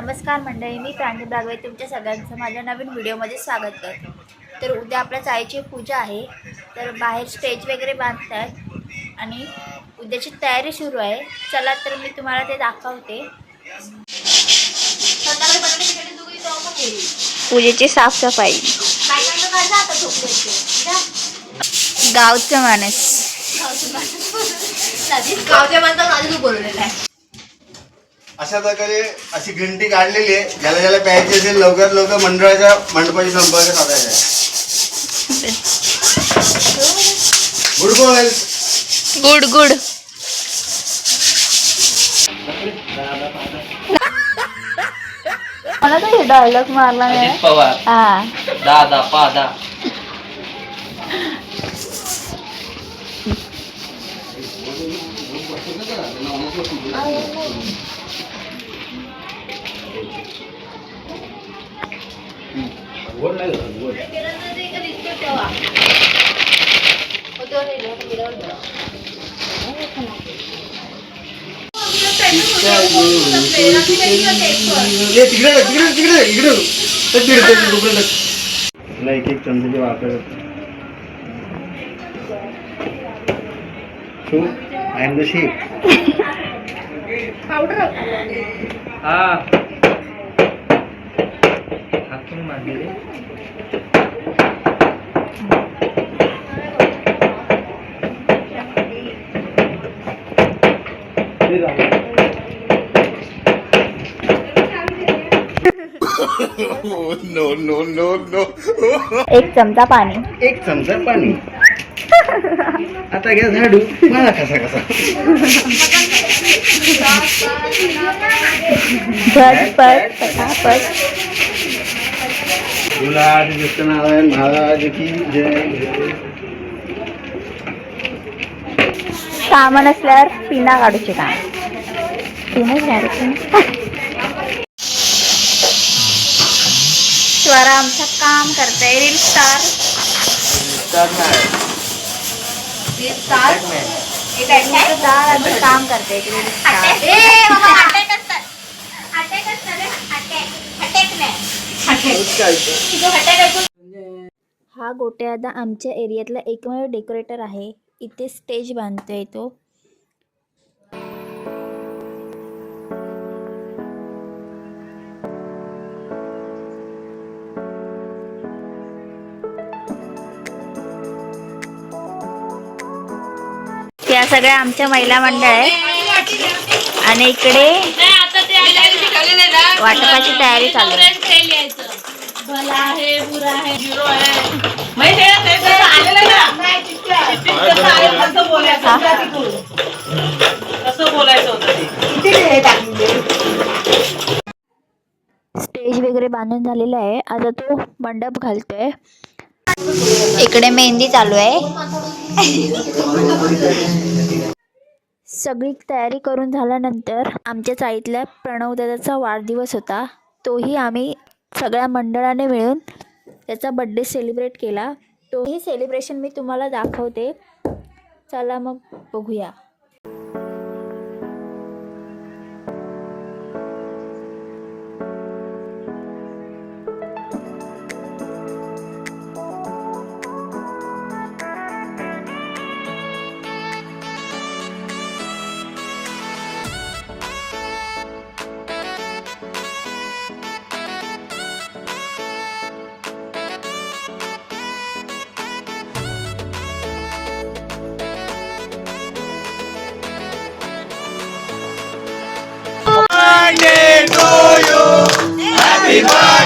नमस्कार मंडळी, मी प्रांजली बागवे तुमच्या सगळ्यांचं माझ्या नवीन व्हिडिओमध्ये स्वागत करते। तर उद्या आपल्या ताईची पूजा आहे, तर बाहेर स्टेज वगैरे बांधतात आणि उद्याची तयारी सुरू आहे। चला तर मी तुम्हाला ते दाखवते। पूजेची साफसफाई, गावचं माणूस गावच्या माणसाला माझं तू बोललेलं आहे। अशा प्रकारे अशी घंटी काढलेली आहे, ज्याला ज्याला प्यायची असेल लवकर लवकर मंडळाच्या मंडपाशी संपर्क साधायचा आहे। Good boy, good good. मला तो डायलॉग मारला नाही पवार। हा दादा पादा एक एक चमचे वापर I am the chef powder हा हातून मारले नो नो नो नो। एक चमचा पाणी, एक चमचा पाणी। आता घ्या झाडू, मला कसा कसा झटपट पटापट। गुलाब सत्यनारायण महाराज की जय। काम नसल्यावर पिना काढूचे काम, पिनच काढायचं। स्वरा आमचं काम करताय, रील स्टार काम करते रील स्टार। हा गोट्यादा आमच्या एरियातला एकमेव डेकोरेटर आहे। इथे स्टेज बांधतोय तो। त्या सगळ्या आमच्या महिला मंडळ आहे आणि इकडे वाटपाची तयारी चालू आहे। भला आहे, बुरा आहे, झिरो आहे। स्टेज वगैरे बांधून झालेला आहे, आता तो मंडप घालतोय। इकडे मेहंदी चालू आहे। सगळी तयारी करून झाल्यानंतर आमच्या चाळीतल्या प्रणव दादाचा वाढदिवस होता, तोही आम्ही सगळ्या मंडळाने मिळून त्याचा बड्डे सेलिब्रेट केला। तोही सेलिब्रेशन मी तुम्हाला दाखवते, चला मग बघूया। Happy birthday to you. Happy birthday.